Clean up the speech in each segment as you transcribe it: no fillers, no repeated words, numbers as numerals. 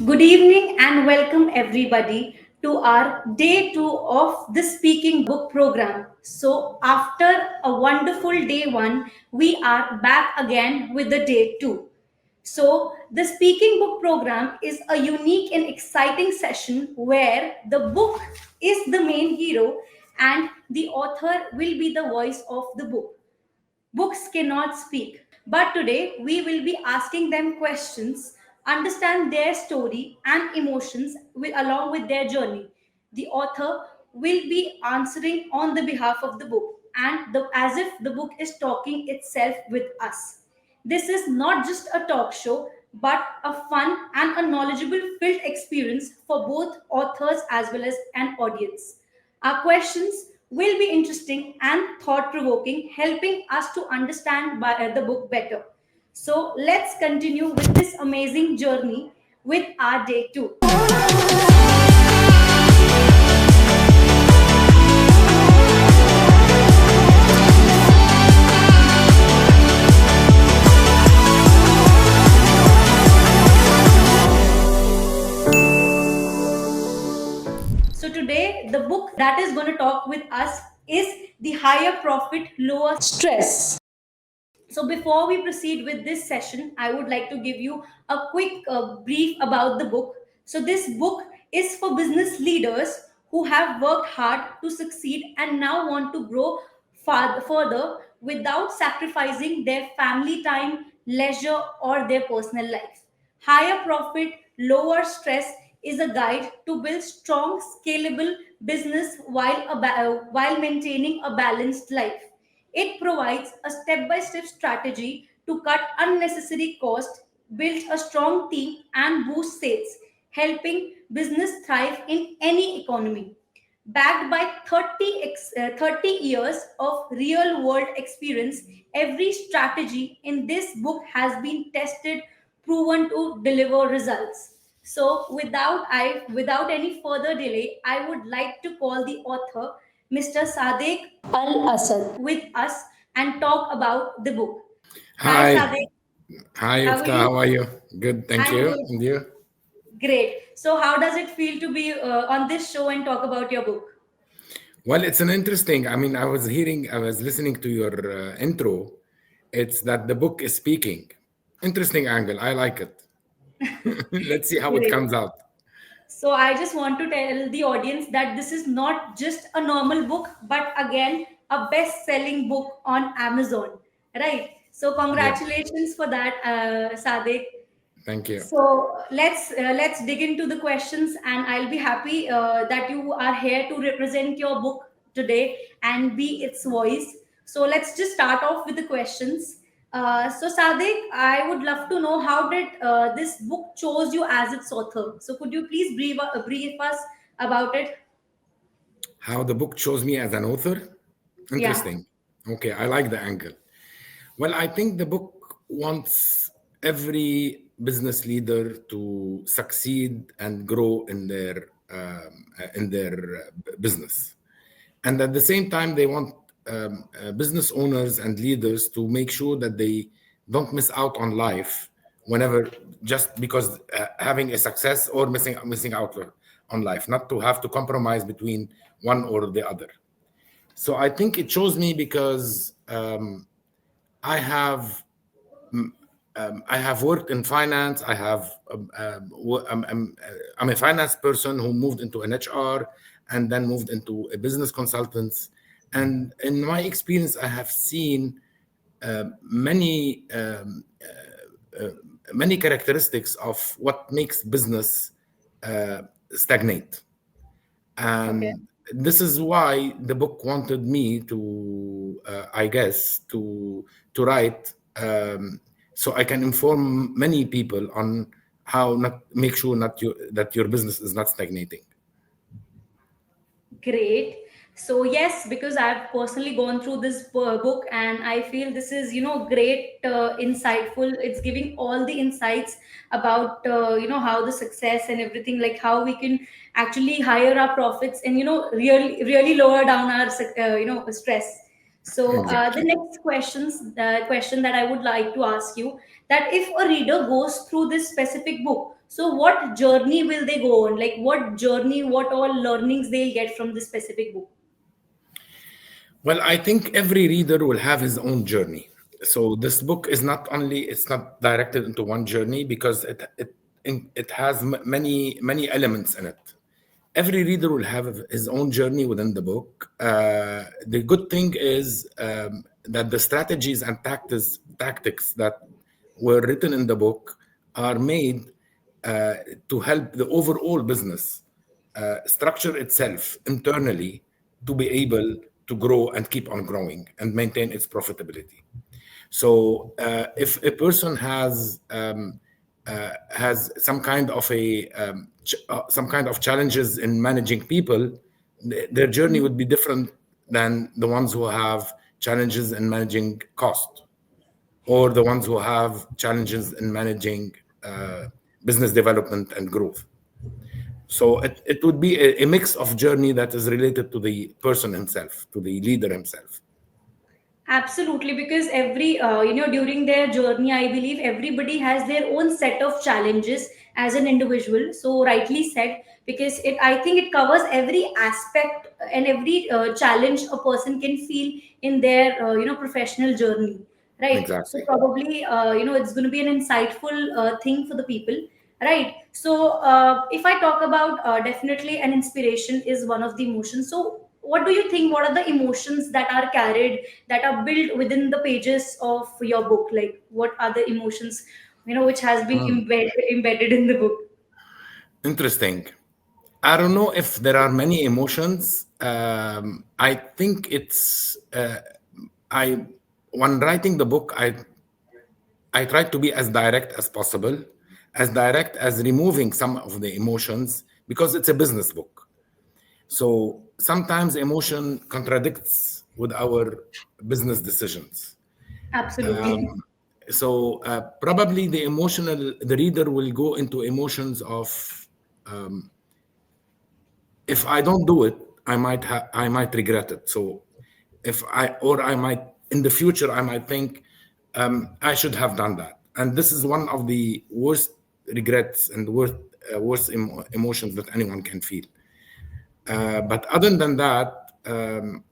Good evening and welcome everybody to our day 2 of the Speaking Book program. So, after a wonderful day 1, we are back again with the day 2. So, the Speaking Book program is a unique and exciting session where the book is the main hero and the author will be the voice of the book. Books cannot speak. But today we will be asking them questions, understand their story and emotions along with their journey. The author will be answering on the behalf of the book and as if the book is talking itself with us. This is not just a talk show, but a fun and a knowledgeable filled experience for both authors as well as an audience. Our questions will be interesting and thought provoking, helping us to understand the book better. So let's continue with this amazing journey with our day 2. So today, the book that is going to talk with us is The Higher Profit, Lower Stress. So before we proceed with this session, I would like to give you a quick brief about the book. So this book is for business leaders who have worked hard to succeed and now want to grow further without sacrificing their family time, leisure, or their personal life. Higher profit, lower stress is a guide to build strong, scalable business while maintaining a balanced life. It provides a step by step strategy to cut unnecessary costs, build a strong team, and boost sales, helping business thrive in any economy. Backed by 30 years of real world experience, every strategy in this book has been tested, proven to deliver results. So, without any further delay, I would like to call the author, Mr. Sadek Al Assaad, with us and talk about the book. Hi, Hi, Sadek. hi, How are Ufta. you? How are you? Good, thank I'm you. good. And you? Great. So, how does it feel to be on this show and talk about your book? Well, it's an interesting. I was listening to your intro. It's that the book is speaking. Interesting angle. I like it. Let's see how it Great. comes out. So I just want to tell the audience that this is not just a normal book, but again, a best-selling book on Amazon, right? So Yep. congratulations for that, Sadek. Thank you. So let's dig into the questions, and I'll be happy that you are here to represent your book today and be its voice. So let's just start off with the questions. So Sadik, I would love to know how did this book chose you as its author. So could you please brief us about it? How the book chose me as an author? Yeah. Interesting. Okay, I like the angle. Well, I think the book wants every business leader to succeed and grow in their business, and at the same time, they want business owners and leaders to make sure that they don't miss out on life whenever just because having a success or missing out on life, not to have to compromise between one or the other. So I think it shows me because I have I have worked in finance. I'm a finance person who moved into an HR and then moved into a business consultants. And in my experience, I have seen many many characteristics of what makes business stagnate. Okay. And this is why the book wanted me to I guess to write, so I can inform many people on how not make sure not you that your business is not stagnating. Great. So yes, because I've personally gone through this book, and I feel this is great, insightful. It's giving all the insights about how the success and everything, like how we can actually higher our profits and really really lower down our stress. So the Exactly. next question that I would like to ask you, that if a reader goes through this specific book, so what journey will they go on? Like what journey, what all learnings they'll get from this specific book? Well, I think every reader will have his own journey. So this book is not only, it's not directed into one journey because it has many elements in it. Every reader will have his own journey within the book. The good thing is that the strategies and tactics that were written in the book are made uh, to help the overall business structure itself internally to be able to grow and keep on growing and maintain its profitability. So if a person has some kind of challenges in managing people, their journey would be different than the ones who have challenges in managing cost, or the ones who have challenges in managing uh, business development and growth. So it would be a mix of journey that is related to the person himself, to the leader himself. Absolutely, because during their journey, I believe everybody has their own set of challenges as an individual. So rightly said, because I think it covers every aspect and every challenge a person can feel in their professional journey, right? So Exactly. probably it's going to be an insightful thing for the people, right? So if I talk about definitely an inspiration is one of the emotions. So what do you think, what are the emotions that are carried, that are built within the pages of your book? Like what are the emotions which has been embedded in the book? Interesting. I don't know if there are many emotions. I think I, when writing the book, I tried to be as direct as possible, as direct as removing some of the emotions because it's a business book. So sometimes emotion contradicts with our business decisions. Absolutely. So probably the reader will go into emotions of, if I don't do it, I might regret it. So if I or I might in the future I might think I should have done that. And this is one of the worst regrets and worst emotions that anyone can feel. But other than that,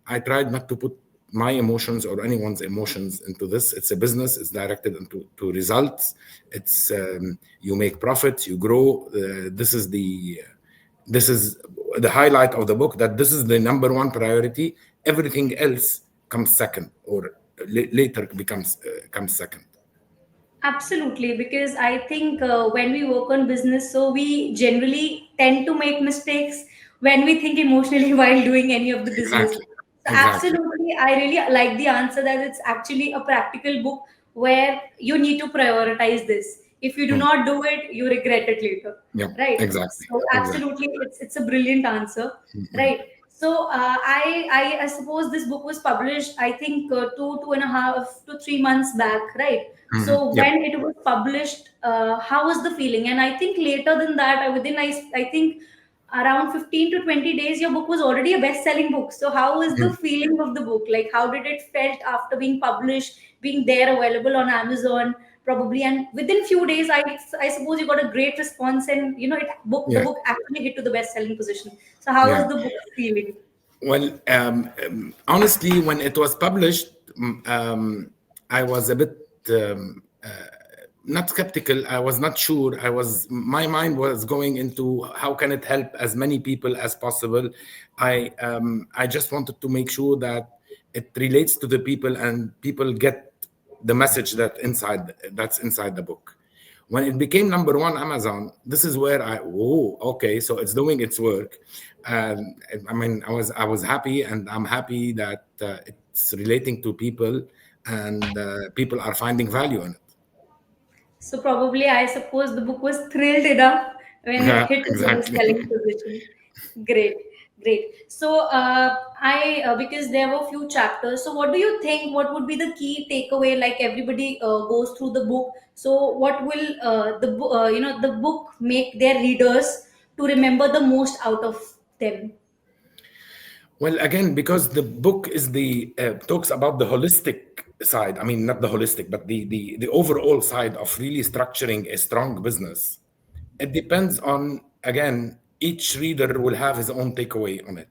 I tried not to put my emotions or anyone's emotions into this. It's a business. It's directed into to results. It's you make profits, you grow. This is the highlight of the book. That this is the number one priority. Everything else comes second, or later comes second. Absolutely, because I think when we work on business, so we generally tend to make mistakes when we think emotionally while doing any of the business. Exactly. So, Exactly. absolutely, I really like the answer that it's actually a practical book where you need to prioritize this. If you do Hmm. not do it, you regret it later, Yeah. right? Exactly. So, Exactly. absolutely, it's a brilliant answer, right? So I suppose this book was published, I think, 2.5 to 3 months back, right? So Yeah. when it was published, how was the feeling? And I think later than that, I think around 15 to 20 days, your book was already a best-selling book. So how was the feeling of the book? Like how did it felt after being published, being there available on Amazon, probably, and within few days, I suppose you got a great response, and the Yeah. book actually hit to the best-selling position. So how Yeah. was the book feeling? Well, honestly, when it was published, I was a bit not skeptical. I was not sure. My mind was going into how can it help as many people as possible. I just wanted to make sure that it relates to the people and people get the message that's inside the book. When it became number one Amazon, this is where okay, so it's doing its work. And I mean, I was happy, and I'm happy that it's relating to people, and people are finding value in it. So probably, I suppose the book was thrilled enough when it Yeah, hit the exactly. best-selling position. Great, great. So I because there were few chapters. So what do you think? What would be the key takeaway? Like everybody goes through the book. So what will the book make their readers to remember the most out of them? Well, again, because the book is the talks about the holistic side. I mean, not the holistic, but the overall side of really structuring a strong business. It depends on, again, each reader will have his own takeaway on it.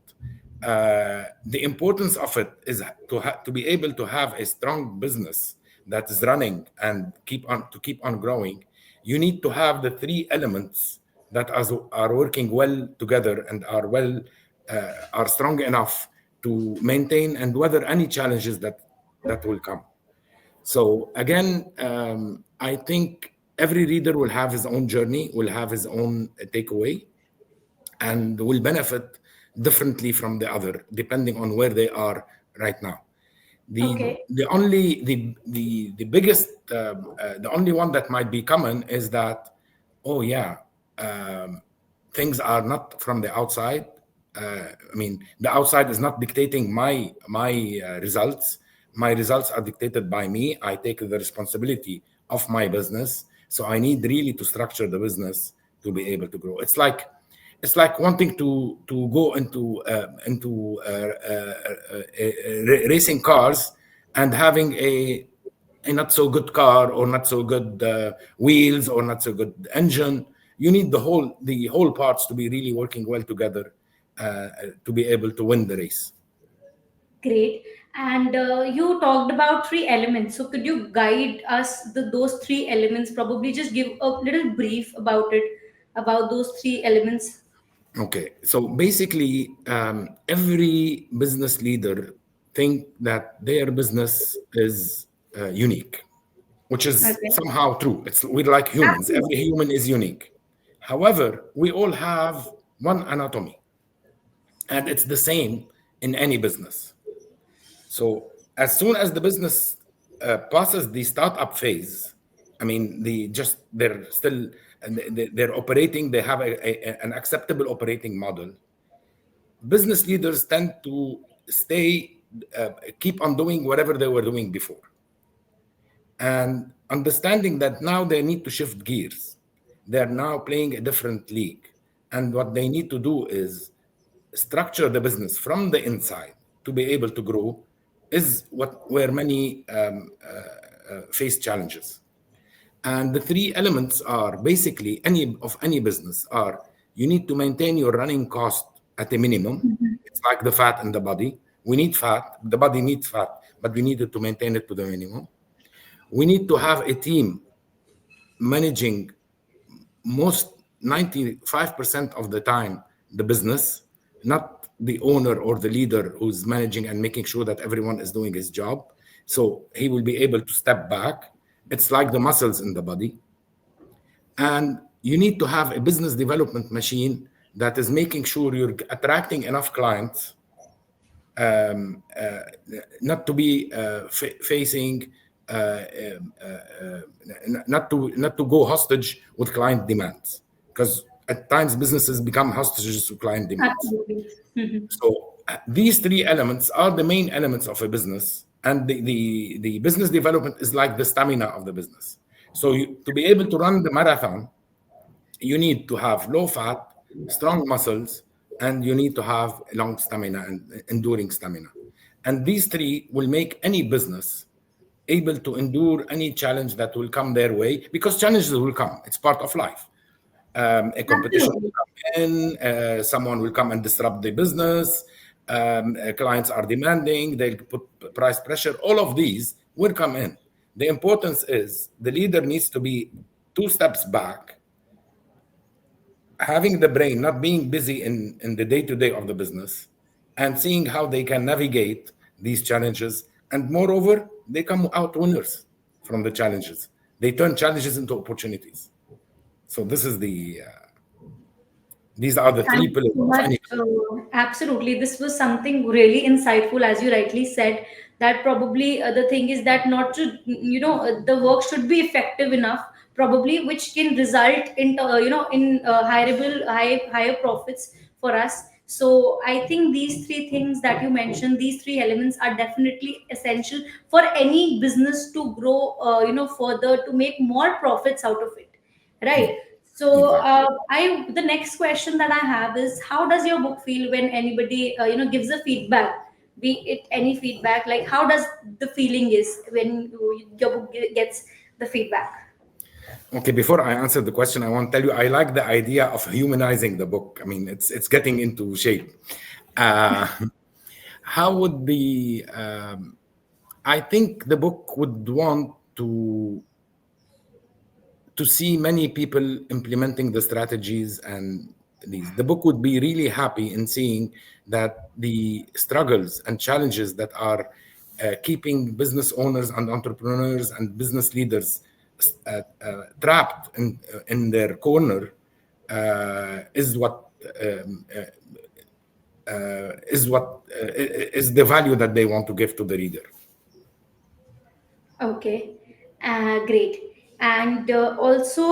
The importance of it is to be able to have a strong business that is running and keep on growing. You need to have the three elements that are working well together and are strong enough to maintain and weather any challenges that will come. So again, I think every reader will have his own journey, will have his own takeaway, and will benefit differently from the other depending on where they are right now. The Okay. the only the biggest the only one that might be common is that, oh yeah, um, things are not from the outside. I mean, the outside is not dictating my results. My results are dictated by me. I take the responsibility of my business, so I need really to structure the business to be able to grow. It's like wanting to go into racing cars and having a not so good car or not so good wheels or not so good engine. You need the whole parts to be really working well together to be able to win the race. Great. And you talked about three elements. So could you guide us those three elements? Probably just give a little brief about it, about those three elements. Okay, so basically, every business leader think that their business is unique, which is Okay. somehow true. We're like humans. Every Absolutely. human is unique. However, we all have one anatomy, and it's the same in any business. So as soon as the business passes the startup phase, I mean, they're still they're operating. They have an acceptable operating model. Business leaders tend to stay, keep on doing whatever they were doing before, and understanding that now they need to shift gears. They're now playing a different league, and what they need to do is structure the business from the inside to be able to grow. Is what where many face challenges. And the three elements are basically any business are: you need to maintain your running cost at a minimum. It's like the fat in the body. We need fat, the body needs fat, but we need to maintain it to the minimum. We need to have a team managing most 95% of the time the business, not the owner or the leader who's managing and making sure that everyone is doing his job. So he will be able to step back. It's like the muscles in the body. And you need to have a business development machine that is making sure you're attracting enough clients, not to be facing not to go hostage with client demands, because at times businesses become hostages to client demands. Absolutely. Mhm. So these three elements are the main elements of a business, and the business development is like the stamina of the business. So to be able to run the marathon, you need to have low fat, strong muscles, and you need to have long stamina and enduring stamina. And these three will make any business able to endure any challenge that will come their way, because challenges will come. It's part of life. A competition will Absolutely. come in, someone will come and disrupt the business, clients are demanding, they'll put price pressure. All of these will come in. The importance is the leader needs to be two steps back, having the brain, not being busy in the day-to-day of the business, and seeing how they can navigate these challenges. And moreover, they come out winners from the challenges. They turn challenges into opportunities. So these are the three Thank you pillars so of much. any. Absolutely. This was something really insightful, as you rightly said. That probably the thing is that not to, the work should be effective enough, probably, which can result in, in higher profits for us. So I think these three things that you mentioned, these three elements are definitely essential for any business to grow, further to make more profits out of it. Yeah. Right. So Exactly. I the next question that I have is, how does your book feel when anybody gives a feedback, be it any feedback? Like, how does the feeling is when your book gets the feedback? Okay, before I answer the question, I want to tell you I like the idea of humanizing the book. I mean, it's getting into shape. Uh, how would the I think the book would want to see many people implementing the strategies and these. The book would be really happy in seeing that the struggles and challenges that are keeping business owners and entrepreneurs and business leaders trapped in their corner is what is what is the value that they want to give to the reader. Okay, great. And also,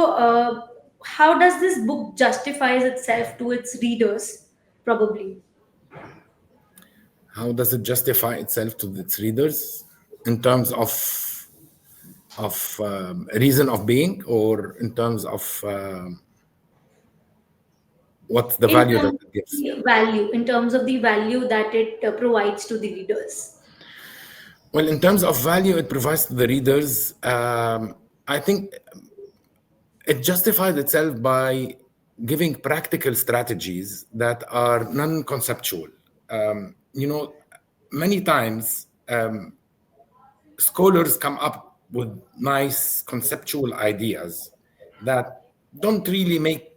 how does this book justifies itself to its readers? Probably. How does it justify itself to its readers in terms of reason of being, or in terms of what's the In value that terms it of gives? the value, in terms of the value that it provides to the readers. Well, in terms of value it provides to the readers, I think it justifies itself by giving practical strategies that are non-conceptual. Many times scholars come up with nice conceptual ideas that don't really make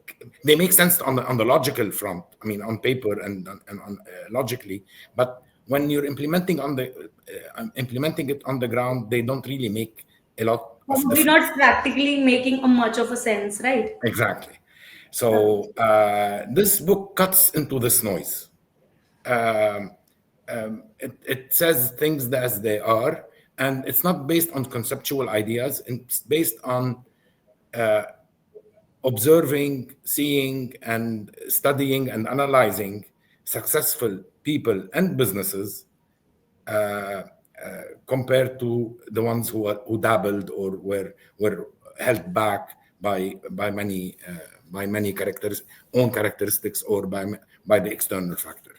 they make sense on the logical front. I mean, on paper and on logically, but when you're implementing it on the ground, they don't really make a lot of Probably difference. not practically making a much of a sense, right? Exactly. Okay. So this book cuts into this noise. um, it says things as they are, and it's not based on conceptual ideas. It's based on observing, seeing, and studying and analyzing successful people and businesses compared to the ones who dabbled or were held back by many characters own characteristics, or by the external factor.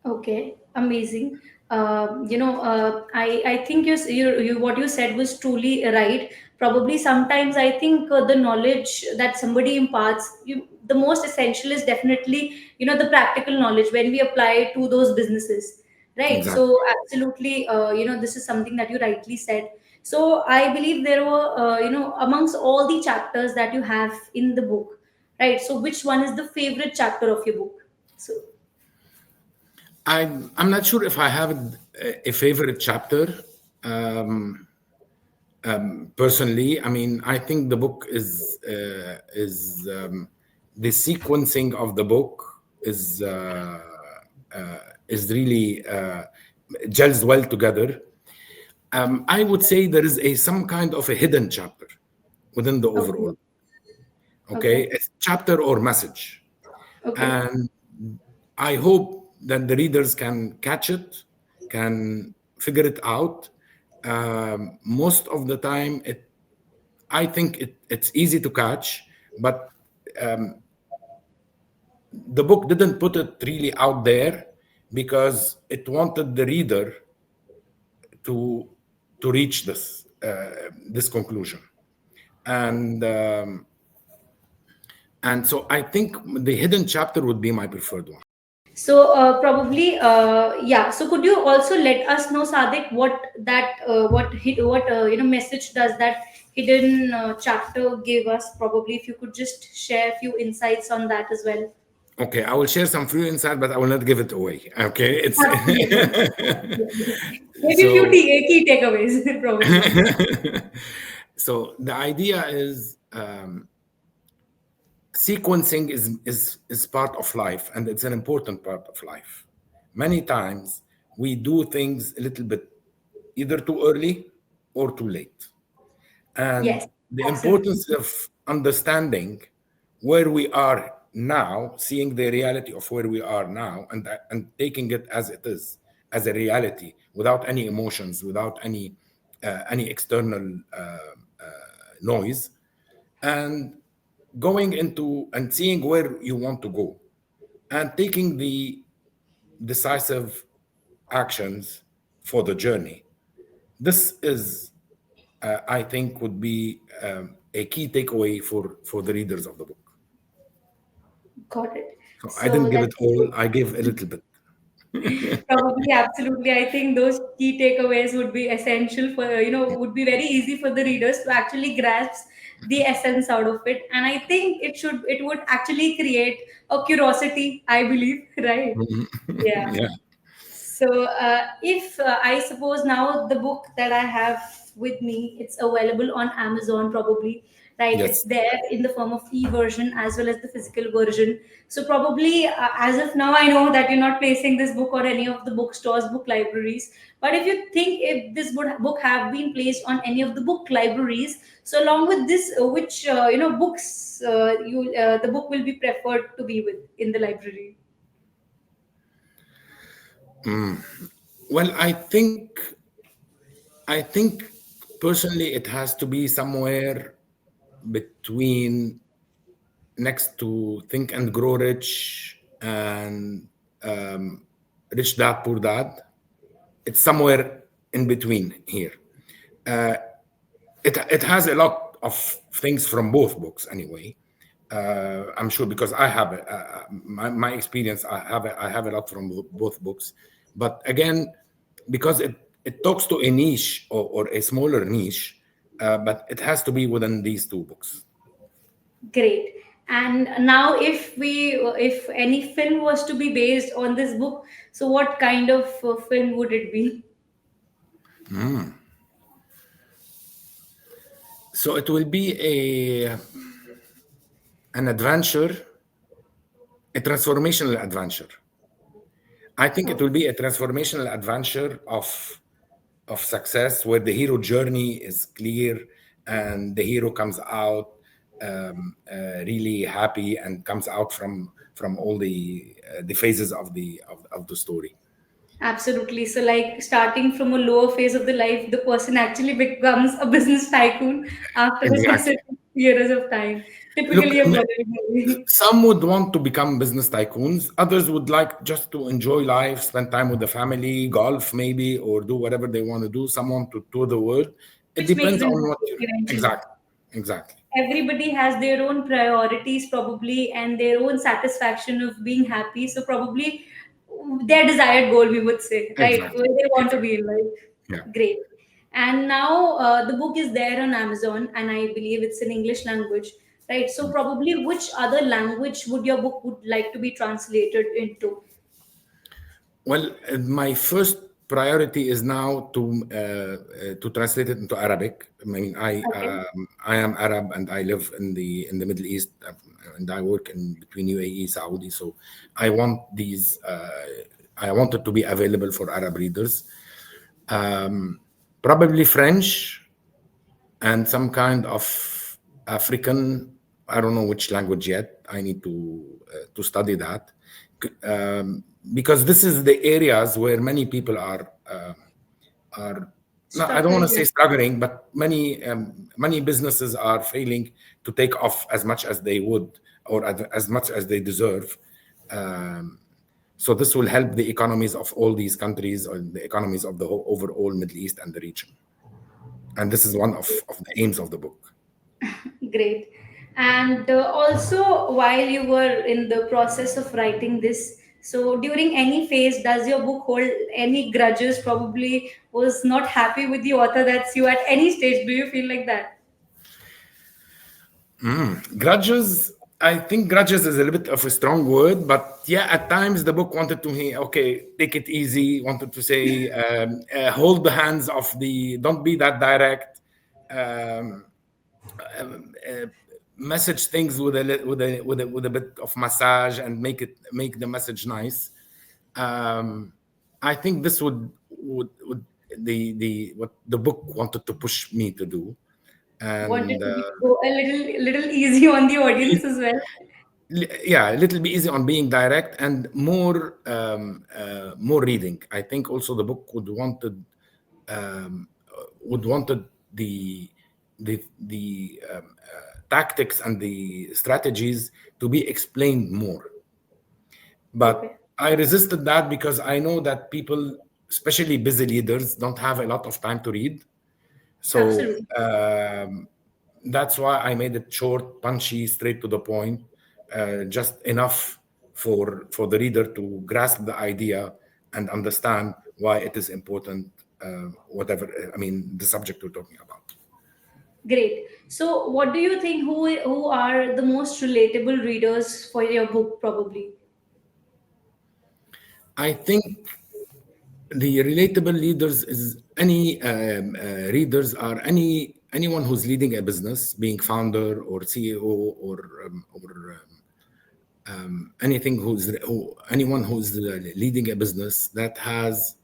Okay, amazing. I think you what you said was truly right. Probably sometimes I think the knowledge that somebody imparts, the most essential is definitely the practical knowledge when we apply it to those businesses, right? So Exactly. absolutely, this is something that you rightly said. So I believe there were amongst all the chapters that you have in the book, right? So which one is the favorite chapter of your book? So. I'm not sure if I have a favorite chapter. Um, Personally, I mean, I think the book is the sequencing of the book is really gels well together. I would say there is a some kind of a hidden chapter within the Okay. overall. Okay, Okay. it's chapter or message, Okay. and I hope that the readers can catch it, can figure it out. Most of the time, I think it's easy to catch, but the book didn't put it really out there because it wanted the reader to reach this conclusion, and so I think the hidden chapter would be my preferred one. So probably yeah. So could you also let us know, Sadik, what message does that hidden chapter give us? Probably if you could just share a few insights on that as well. Okay, I will share some few insight, but I will not give it away. Okay, it's Absolutely. Maybe a few so key takeaways, probably. so the idea is sequencing is part of life, and it's an important part of life. Many times we do things a little bit either too early or too late, and Yes, the absolutely. importance of understanding where we are now, seeing the reality of where we are now, and taking it as it is, as a reality, without any emotions, without any external noise, and going into and seeing where you want to go and taking the decisive actions for the journey. This is, I think, would be a key takeaway for the readers of the book. Got it. So I So didn't give that's it all, I gave a little bit. probably absolutely. I think those key takeaways would be essential for, would be very easy for the readers to actually grasp the essence out of it. And I think it would actually create a curiosity, I believe, right? Yeah. Yeah. So, if I suppose now the book that I have with me, it's available on Amazon probably, right? It's Yes. there in the form of e-version as well as the physical version. So probably, as of now, I know that you're not placing this book on any of the bookstores, book libraries. But if you think if this book have been placed on any of the book libraries, so along with this, which books the book will be preferred to be with in the library. Well, I think personally it has to be somewhere between next to Think and Grow Rich and um, Rich Dad Poor Dad. It's somewhere in between here. Uh, it has a lot of things from both books anyway. I'm sure because I have my experience. I have a lot from both books, but again, because it talks to a niche or a smaller niche, but it has to be within these two books. Great. And now, if any film was to be based on this book, so what kind of film would it be? So it will be an adventure, a transformational adventure. I think it Oh, will be a transformational adventure of success where the hero journey is clear and the hero comes out really happy and comes out from all the phases of the story. absolutely. So, like starting from a lower phase of the life, the person actually becomes a business tycoon after a Exactly. specific years of time. Look, Typically, a Bollywood movie. some would want to become business tycoons. Others would like just to enjoy life, spend time with the family, golf maybe, or do whatever they want to do. Some want to tour the world. It Which makes depends them on what happy you eventually. exactly, exactly, Everybody has their own priorities probably and their own satisfaction of being happy, so probably their desired goal, we would say, right, exactly, where they want to exactly. be in life. Yeah. Great. And now the book is there on Amazon and I believe it's in English language, right? So probably which other language would your book would like to be translated into? Well, my first priority is now to translate it into Arabic. I mean, Okay. I am Arab and I live in the Middle East, and I work in between UAE, Saudi. So I want these. I want it to be available for Arab readers. Um, Probably French and some kind of African. I don't know which language yet. I need to study that. Because this is the areas where many people are no, I don't want Struggling to say with. struggling, but many businesses are failing to take off as much as they would or as much as they deserve. Um, so this will help the economies of all these countries or the economies of the whole overall Middle East and the region. And this is one of the aims of the book. Great. And also, while you were in the process of writing this, so during any phase, does your book hold any grudges? Probably was not happy with the author. That's you at any stage. Do you feel like that? Grudges, I think grudges is a little bit of a strong word, but yeah, at times the book wanted to hear, okay, take it easy, wanted to say, hold the hands of don't be that direct, um, uh, message things with with a bit of massage and make the message nice. Um, I think this would the what the book wanted to push me to do, Wanted and to be go a little easy on the audience as well. yeah, a little bit easy on being direct and more reading. I think also the book um, would wanted the tactics and the strategies to be explained more. But Okay. I resisted that because I know that people, especially busy leaders, don't have a lot of time to read. So Absolutely. that's why I made it short, punchy, straight to the point, just enough for the reader to grasp the idea and understand why it is important, whatever, I mean, the subject we're talking about. Great. So, what do you think? Who are the most relatable readers for your book? Probably. I think the relatable leaders is any readers are anyone who's leading a business, being founder or CEO or anything anyone who's leading a business that has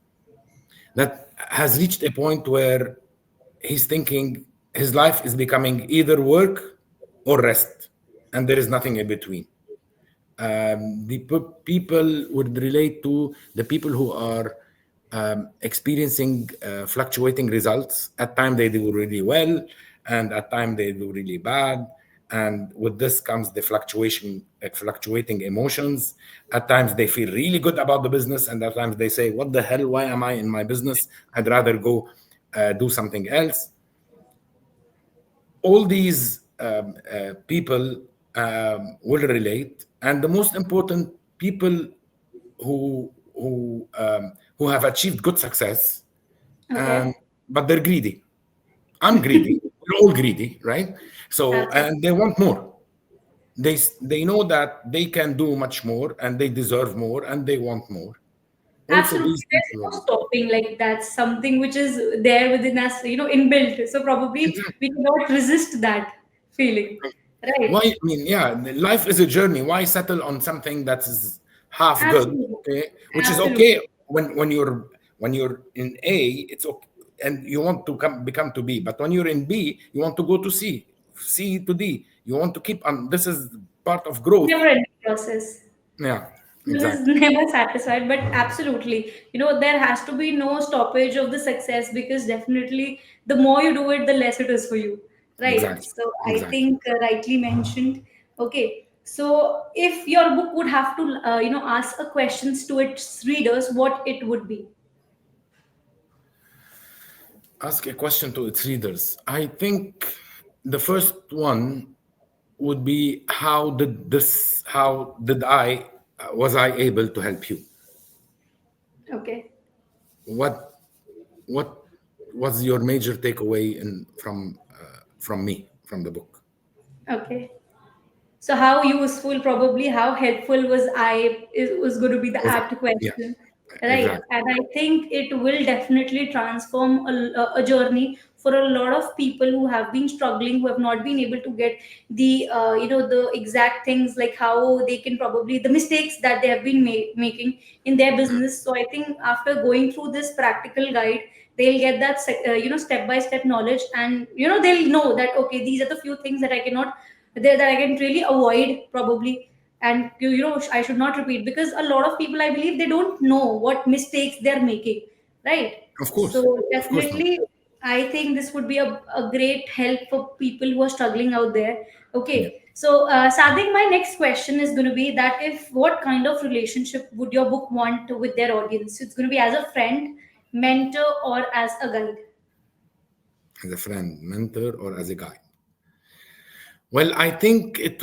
reached a point where he's thinking his life is becoming either work or rest, and there is nothing in between. The people would relate to the people who are experiencing fluctuating results. At time they do really well, and at time they do really bad. And with this comes the fluctuating emotions. At times they feel really good about the business, and at times they say, "What the hell? Why am I in my business? I'd rather go do something else." All these people will relate, and the most important people who have achieved good success, and Okay. but they're greedy. I'm greedy. We're all greedy, right? So, Absolutely. and they want more. They know that they can do much more, and they deserve more, and they want more. Also, Absolutely. these There's people no will stopping. Like that's something which is there within us, inbuilt. So probably we exactly. cannot resist that feeling, Why? right? I mean, yeah, life is a journey. Why settle on something that is half good? Absolutely. Okay, which is Absolutely. okay when you're in A, it's okay, and you want to become to B. But when you're in B, you want to go to C, C to D. You want to keep on. This is part of growth. Never ending process. Yeah, This is exactly, never satisfied, but absolutely, there has to be no stoppage of the success because definitely the more you do it, the less it is for you, right? exactly, So I exactly. think rightly mentioned. Okay, so if your book would have to, ask a questions to its readers, what it would be? Ask a question to its readers. I think the first one would be how did I was I able to help you? Okay, What was your major takeaway from me, from the book? okay. So how useful, probably how helpful was going to be the Was I? apt Yeah, question, right? exactly. And I think it will definitely transform a journey for a lot of people who have been struggling, who have not been able to get the exact things like how they can probably the mistakes that they have been making in their business. So I think after going through this practical guide, they'll get that step by step knowledge, and they'll know that okay, these are the few things that I cannot that I can really avoid probably, and I should not repeat because a lot of people I believe they don't know what mistakes they're making, right? Of course, So of course not. definitely, I think this would be a great help for people who are struggling out there. Yeah, Okay, so Sadik, my next question is going to be that if what kind of relationship would your book want with their audience? It's going to be as a friend, mentor, or as a guide. as a friend, mentor, or as a guide. Well, I think it's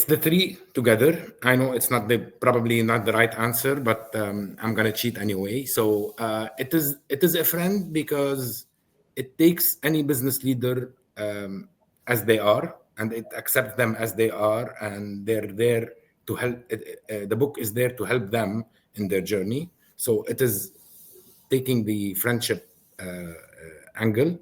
the three together. I know it's not the probably not the right answer, but I'm gonna cheat anyway. So it is a friend because it takes any business leader as they are, and it accepts them as they are, and they're there to help. The book is there to help them in their journey. So it is taking the friendship angle.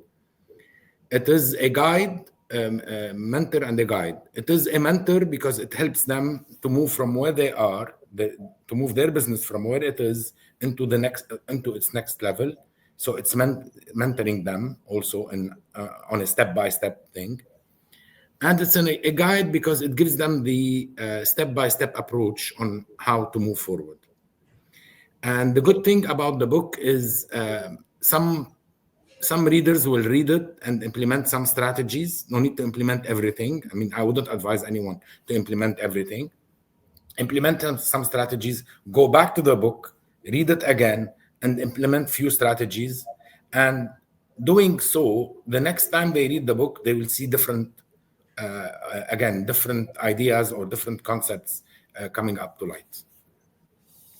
It is a guide, a mentor, and a guide. It is a mentor because it helps them to move from where they are, to move their business from where it is into its next level. So it's mentoring them also on a step by step thing, and it's a guide because it gives them the step by step approach on how to move forward. And the good thing about the book is some Some readers will read it and implement some strategies. No need to implement everything. I mean, I wouldn't advise anyone to implement everything. Implement some strategies, go back to the book, read it again, and implement few strategies. And doing so, the next time they read the book, they will see different, again, different ideas or different concepts coming up to light.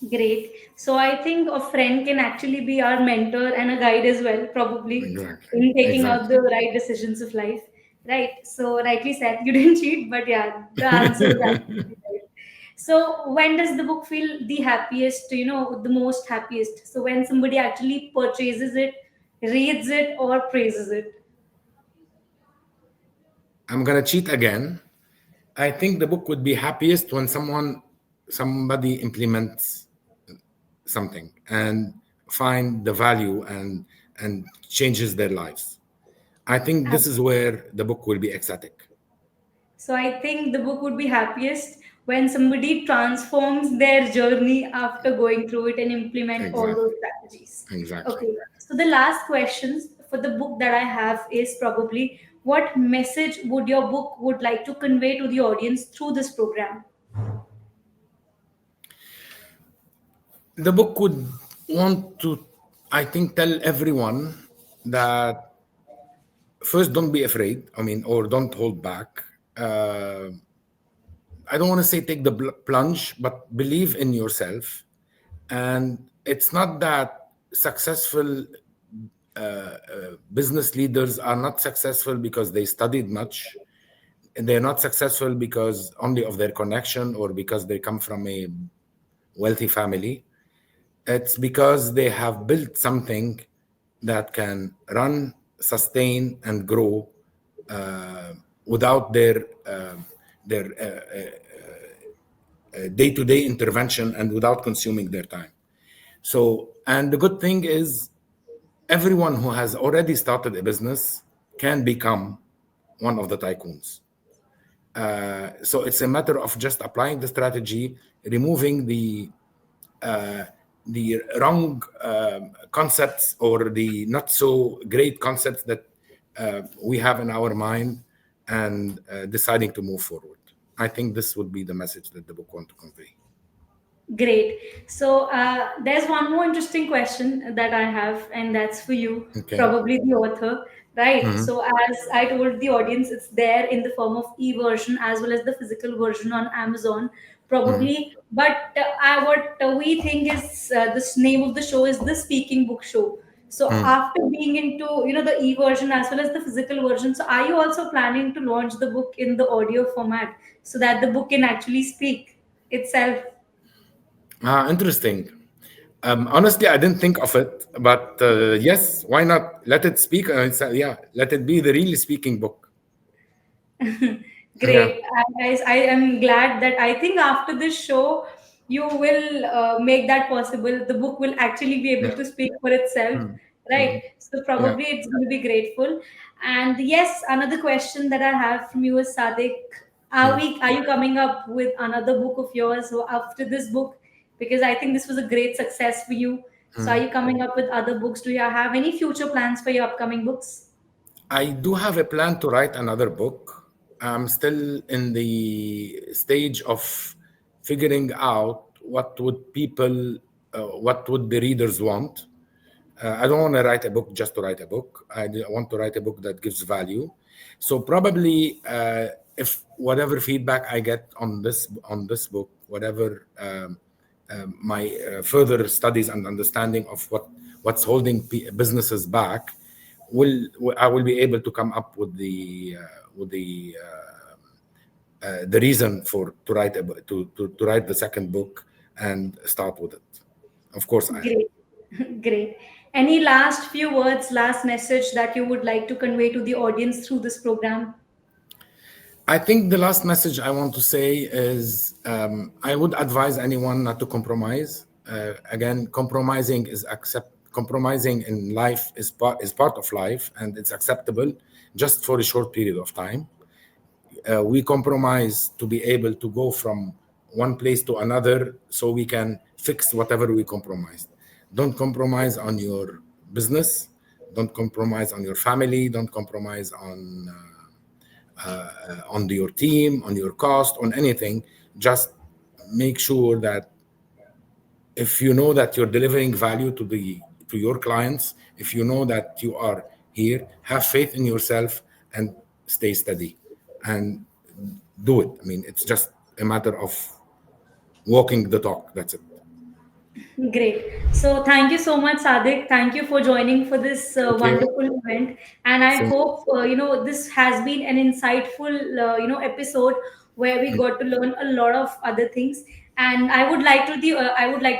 Great. So I think a friend can actually be our mentor and a guide as well, probably Exactly. in taking out Exactly. the right decisions of life. Right. So rightly said, you didn't cheat, but yeah, the answer is absolutely right. So when does the book feel the happiest, the most happiest? So when somebody actually purchases it, reads it, or praises it. I'm gonna cheat again. I think the book would be happiest when somebody implements something and find the value and changes their lives. I think this is where the book will be ecstatic. So I think the book would be happiest when somebody transforms their journey after going through it and implement all those Exactly. strategies. Exactly. Okay. So the last questions for the book that I have is probably what message would your book would like to convey to the audience through this program? The book would want to, I think, tell everyone that first, don't be afraid. I mean, or don't hold back. Uh, I don't want to say take the plunge, but believe in yourself. And it's not that successful business leaders are not successful because they studied much. They're not successful because only of their connection or because they come from a wealthy family. It's because they have built something that can run, sustain, and grow without their day-to-day intervention and without consuming their time. So, and the good thing is, everyone who has already started a business can become one of the tycoons. So it's a matter of just applying the strategy, removing uh, the wrong concepts or the not so great concepts that we have in our mind, and deciding to move forward. I think this would be the message that the book want to convey. Great. So there's one more interesting question that I have, and that's for you, Okay. probably the author, right? So as I told the audience, it's there in the form of e-version as well as the physical version on Amazon, probably. But what we think is this name of the show is the Speaking Book Show. So after being into the e-version as well as the physical version, so are you also planning to launch the book in the audio format so that the book can actually speak itself? Interesting. Honestly, I didn't think of it, but yes, why not? Let it speak. Yeah, let it be the really speaking book. Yeah. Great. Guys, I am glad that I think after this show, you will make that possible. The book will actually be able Yeah. to speak for itself, right? So Yeah. probably it's going to be grateful. And yes, another question that I have from you is Sadik, are you coming up with another book of yours so after this book? Because I think this was a great success for you. So are you coming up with other books? Do you have any future plans for your upcoming books? I do have a plan to write another book. I'm still in the stage of figuring out what would the readers want. I don't want to write a book just to write a book. Want to write a book that gives value. So probably, if whatever feedback I get on this book, whatever my further studies and understanding of what's holding businesses back, I will be able to come up with the reason for to write to write the second book and start with it. Of course, I am. Great. Great. Any last few words, last message that you would like to convey to the audience through this program? I think the last message I want to say is I would advise anyone not to compromise. Again, compromising in life is part of life, and it's acceptable just for a short period of time. We compromise to be able to go from one place to another so we can fix whatever we compromised. Don't compromise on your business. Don't compromise on your family. Don't compromise on your team, on your cost, on anything. Just make sure that if you know that you're delivering value to your clients, if you know that you are here, have faith in yourself and stay steady and do it. I mean, it's just a matter of walking the talk. That's it. Great. So thank you so much, Sadik. Thank you for joining for this Thank you. wonderful event. And I Same. hope this has been an insightful episode where we got to learn a lot of other things. And I would like to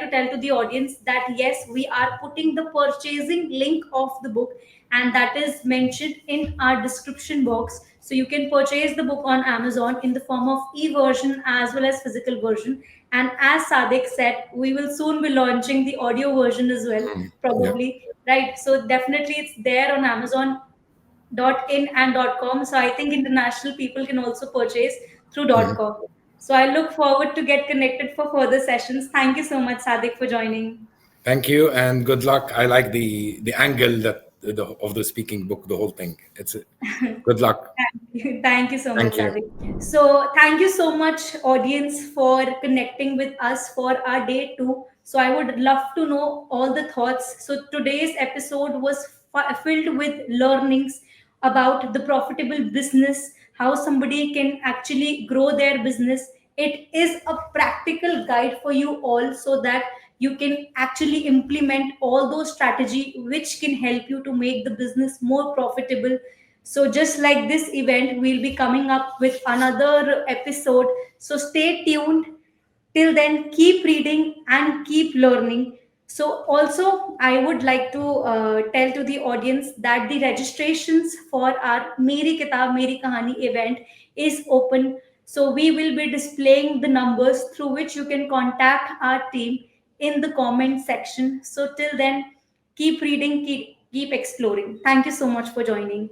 tell to the audience that yes, we are putting the purchasing link of the book, and that is mentioned in our description box. So you can purchase the book on Amazon in the form of e-version as well as physical version. And as Sadik said, we will soon be launching the audio version as well, Yeah. probably. Right. So definitely it's there on Amazon.in and .com. So I think international people can also purchase through .com. So I look forward to get connected for further sessions. Thank you so much, Sadik, for joining. Thank you and good luck. I like the angle of the speaking book, the whole thing. It's good luck. Thank you so much, Thank you. Sadik. So, thank you so much, audience, for connecting with us for our day two. So, I would love to know all the thoughts. So, today's episode was filled with learnings about the profitable business, how somebody can actually grow their business. It is a practical guide for you all so that you can actually implement all those strategy which can help you to make the business more profitable. So, just like this event, we'll be coming up with another episode. So, stay tuned. Till then, keep reading and keep learning. So, also, I would like to tell to the audience that the registrations for our Meri Kitab Meri Kahani event is open. So, we will be displaying the numbers through which you can contact our team in the comment section. So, till then, keep reading, keep exploring. Thank you so much for joining.